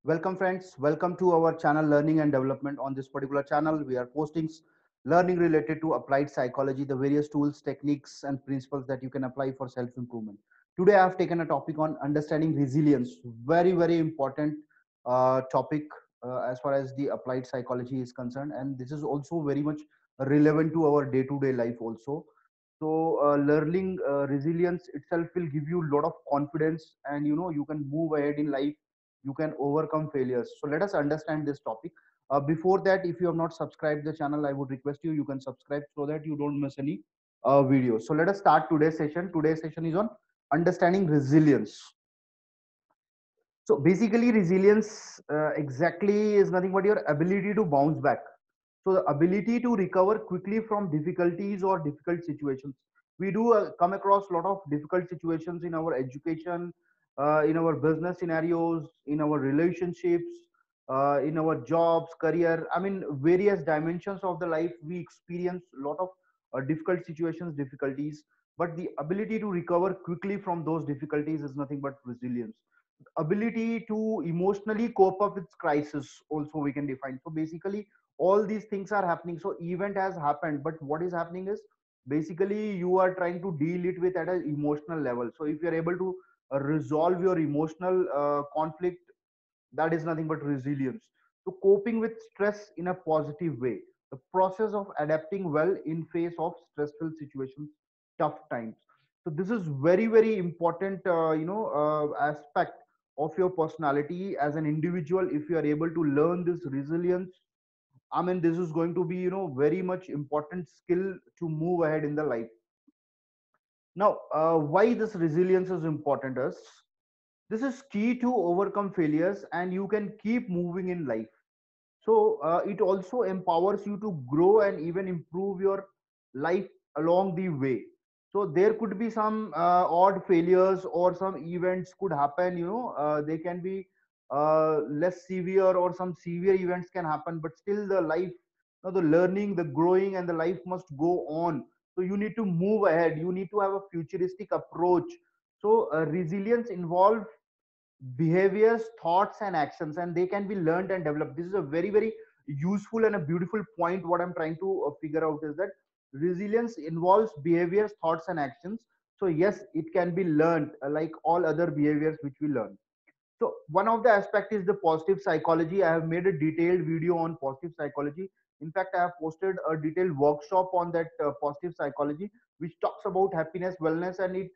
Welcome friends, welcome to our channel Learning and Development. On this particular channel, we are posting learning related to applied psychology, the various tools, techniques and principles that you can apply for self-improvement. Today I have taken a topic on understanding resilience, very important topic as far as the applied psychology is concerned, and this is also very much relevant to our day-to-day life also. So learning resilience itself will give you a lot of confidence, and you can move ahead in life, you can overcome failures. So let us understand this topic. Before that, if you have not subscribed the channel, I would request you can subscribe so that you don't miss any video. So let us start today's session. Today's session is on understanding resilience. So basically resilience exactly is nothing but your ability to bounce back. So the ability to recover quickly from difficulties or difficult situations. We do come across a lot of difficult situations in our education, in our business scenarios, in our relationships, in our jobs, career. I mean, various dimensions of the life we experience a lot of difficult situations, difficulties. But the ability to recover quickly from those difficulties is nothing but resilience. Ability to emotionally cope up with crisis also we can define. So basically all these things are happening, so event has happened, but what is happening is basically you are trying to deal it with at an emotional level. So if you're able to resolve your emotional conflict, that is nothing but resilience. So coping with stress in a positive way, the process of adapting well in face of stressful situations, tough times. So this is very important aspect of your personality as an individual. If you are able to learn this resilience, I mean, this is going to be very much important skill to move ahead in the life. Now why this resilience is important is this is key to overcome failures and you can keep moving in life. So it also empowers you to grow and even improve your life along the way. So there could be some odd failures or some events could happen, they can be less severe, or some severe events can happen, but still the life, the learning, the growing and the life must go on. So you need to move ahead, you need to have a futuristic approach. So resilience involves behaviors, thoughts and actions, and they can be learned and developed. This is a very useful and a beautiful point. What I'm trying to figure out is that resilience involves behaviors, thoughts and actions. So yes, it can be learned like all other behaviors which we learn. So one of the aspect is the positive psychology. I have made a detailed video on positive psychology. In fact, I have posted a detailed workshop on that positive psychology, which talks about happiness, wellness, and it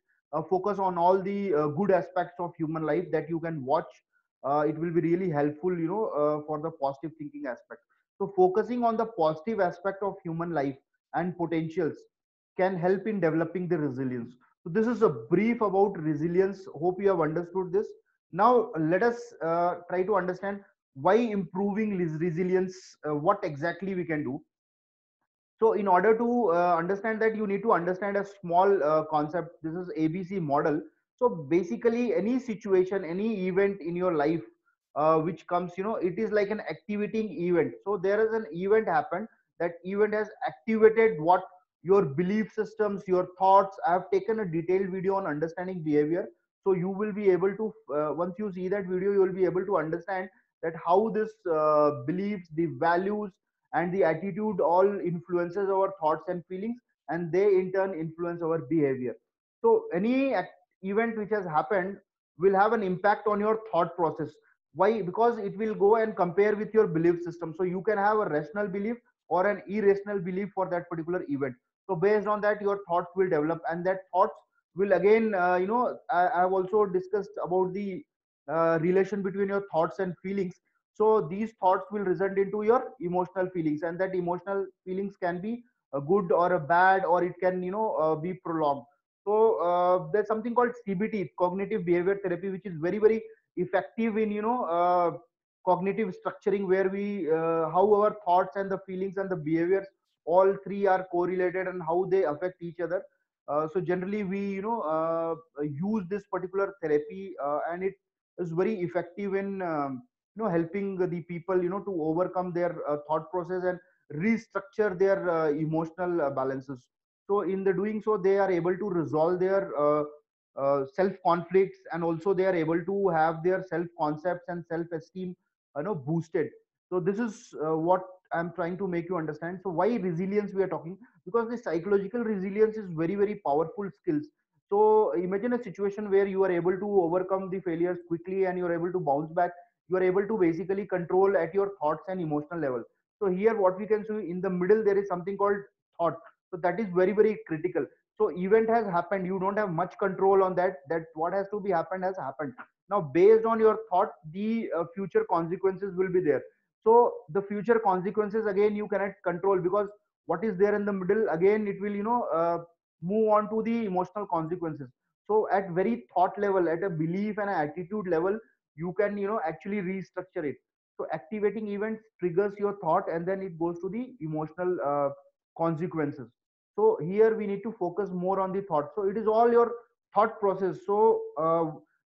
focus on all the good aspects of human life that you can watch. It will be really helpful, for the positive thinking aspect. So focusing on the positive aspect of human life and potentials can help in developing the resilience. So this is a brief about resilience. Hope you have understood this. Now let us try to understand why improving resilience, what exactly we can do. So in order to understand that, you need to understand a small concept. This is ABC model. So basically any situation, any event in your life which comes, it is like an activating event. So there is an event happened, that event has activated what? Your belief systems, your thoughts. I have taken a detailed video on understanding behavior. So you will be able to, once you see that video, you will be able to understand that how this beliefs, the values and the attitude all influences our thoughts and feelings, and they in turn influence our behavior. So any event which has happened will have an impact on your thought process. Why? Because it will go and compare with your belief system. So you can have a rational belief or an irrational belief for that particular event. So based on that, your thoughts will develop, and that thoughts will again, I have also discussed about the relation between your thoughts and feelings. So these thoughts will result into your emotional feelings, and that emotional feelings can be a good or a bad, or it can be prolonged. So there's something called CBT, cognitive behavior therapy, which is very effective in cognitive structuring, where we how our thoughts and the feelings and the behaviors, all three are correlated and how they affect each other. So generally we use this particular therapy, and it is very effective in helping the people to overcome their thought process and restructure their emotional balances. So in the doing so, they are able to resolve their self conflicts, and also they are able to have their self concepts and self esteem boosted. So this is what I'm trying to make you understand. So why resilience we are talking? Because the psychological resilience is very very powerful skills. So imagine a situation where you are able to overcome the failures quickly and you are able to bounce back. You are able to basically control at your thoughts and emotional level. So here what we can see in the middle, there is something called thought. So that is very very critical. So event has happened, you don't have much control on that. That what has to be happened has happened. Now based on your thought, the future consequences will be there. So the future consequences again you cannot control, because what is there in the middle, again it will move on to the emotional consequences. So at very thought level, at a belief and an attitude level, you can actually restructure it. So activating events triggers your thought, and then it goes to the emotional consequences. So here we need to focus more on the thought. So it is all your thought process. So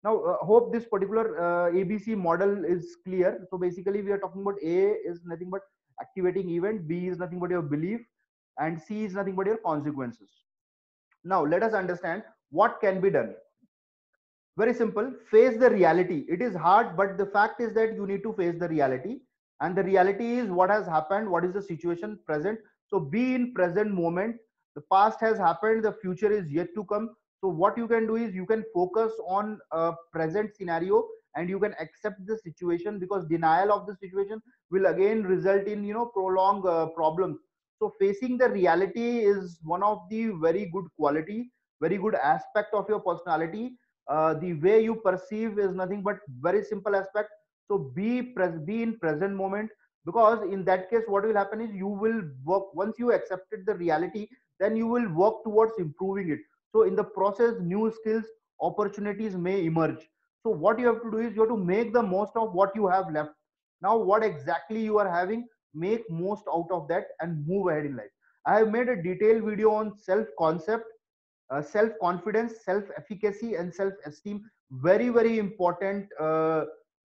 now hope this particular ABC model is clear. So basically we are talking about A is nothing but activating event, B is nothing but your belief, and C is nothing but your consequences. Now let us understand what can be done. Very simple. Face the reality. It is hard, but the fact is that you need to face the reality. And the reality is what has happened, what is the situation present. So be in present moment. The past has happened, the future is yet to come. So what you can do is you can focus on a present scenario, and you can accept the situation, because denial of the situation will again result in prolonged problems. So facing the reality is one of the very good quality, very good aspect of your personality. The way you perceive is nothing but very simple aspect. So be in present moment, because in that case what will happen is you will work. Once you accepted the reality, then you will work towards improving it. So in the process, new skills, opportunities may emerge. So what you have to do is you have to make the most of what you have left. Now what exactly you are having, make most out of that and move ahead in life. I have made a detailed video on self concept, self confidence, self efficacy, and self esteem. Very very important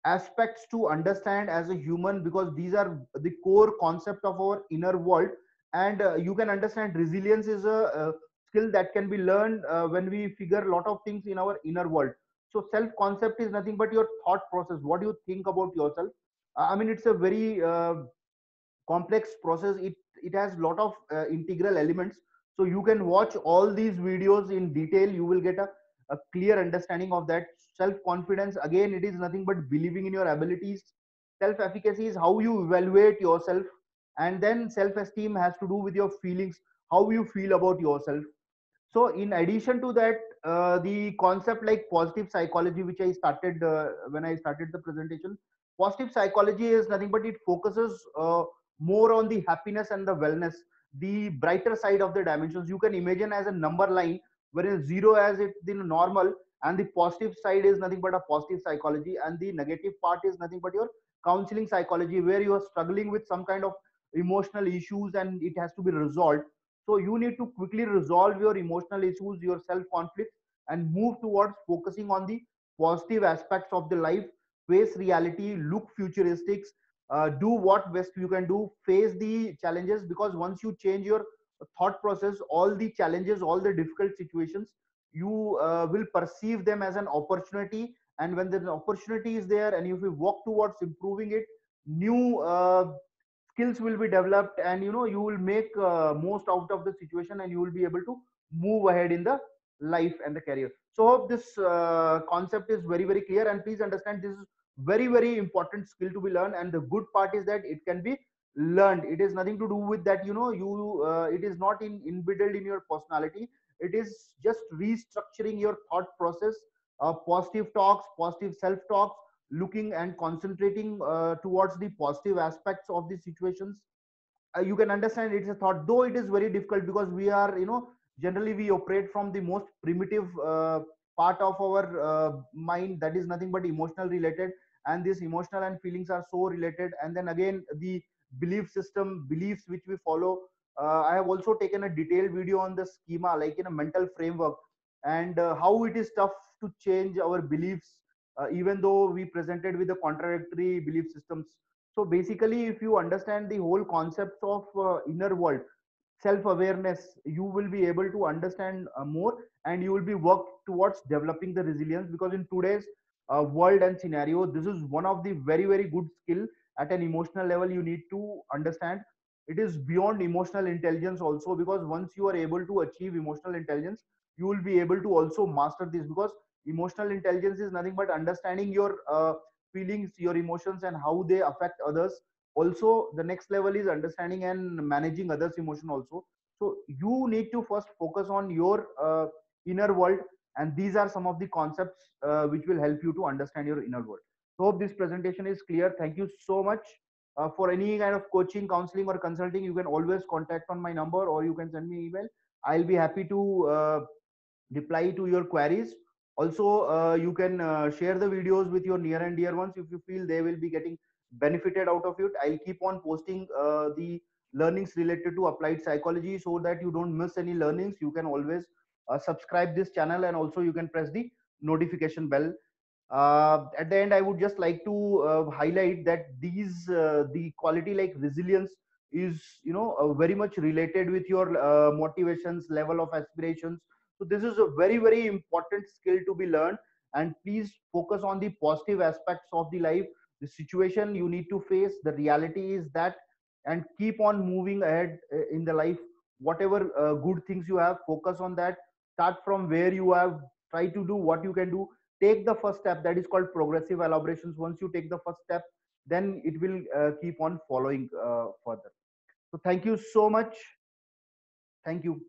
aspects to understand as a human, because these are the core concept of our inner world. And you can understand resilience is a skill that can be learned when we figure a lot of things in our inner world. So self concept is nothing but your thought process, what do you think about yourself. I mean, it's a very complex process. It has lot of integral elements. So you can watch all these videos in detail, you will get a clear understanding of that. Self confidence, again, it is nothing but believing in your abilities. Self efficacy is how you evaluate yourself. And then self esteem has to do with your feelings, how you feel about yourself. So in addition to that, the concept like positive psychology, which I started when I started the presentation. Positive psychology is nothing but it focuses more on the happiness and the wellness, the brighter side of the dimensions. You can imagine as a number line, wherein zero as it the normal, and the positive side is nothing but a positive psychology, and the negative part is nothing but your counseling psychology, where you are struggling with some kind of emotional issues and it has to be resolved. So you need to quickly resolve your emotional issues, your self conflicts, and move towards focusing on the positive aspects of the life. Face reality, look futuristics, do what best you can do, face the challenges, because once you change your thought process, all the challenges, all the difficult situations, you will perceive them as an opportunity. And when the opportunity is there, and if you work towards improving it, new skills will be developed, and you will make most out of the situation, and you will be able to move ahead in the life and the career. So hope this concept is very very clear, and please understand this is very very important skill to be learned. And the good part is that it can be learned. It is nothing to do with that, you it is not inbuilt in your personality. It is just restructuring your thought process, positive talks, positive self talks, looking and concentrating towards the positive aspects of the situations. You can understand it's a thought, though it is very difficult, because we are generally we operate from the most primitive part of our mind, that is nothing but emotional related. And this emotional and feelings are so related. And then again, the belief system, beliefs which we follow. I have also taken a detailed video on the schema, like in a mental framework, and how it is tough to change our beliefs, even though we presented with the contradictory belief systems. So basically, if you understand the whole concept of inner world, self awareness, you will be able to understand more, and you will be work towards developing the resilience, because in today's world and scenario, this is one of the very very good skill at an emotional level you need to understand. It is beyond emotional intelligence also, because once you are able to achieve emotional intelligence, you will be able to also master this, because emotional intelligence is nothing but understanding your feelings, your emotions, and how they affect others. Also the next level is understanding and managing others emotion also. So you need to first focus on your inner world, and these are some of the concepts which will help you to understand your inner world. So hope this presentation is clear. Thank you so much. For any kind of coaching, counseling, or consulting, you can always contact on my number, or you can send me email. I'll be happy to reply to your queries. Also you can share the videos with your near and dear ones if you feel they will be getting benefited out of it. I'll keep on posting the learnings related to applied psychology, so that you don't miss any learnings. You can always subscribe this channel, and also you can press the notification bell. At the end, I would just like to highlight that these the quality like resilience is, very much related with your motivations, level of aspirations. So this is a very very important skill to be learned, and please focus on the positive aspects of the life, the situation you need to face, the reality is that, and keep on moving ahead in the life. Whatever good things you have, focus on that. Start from where you have, try to do what you can do. Take the first step, that is called progressive elaborations. Once you take the first step, then it will keep on following further. So thank you so much. Thank you.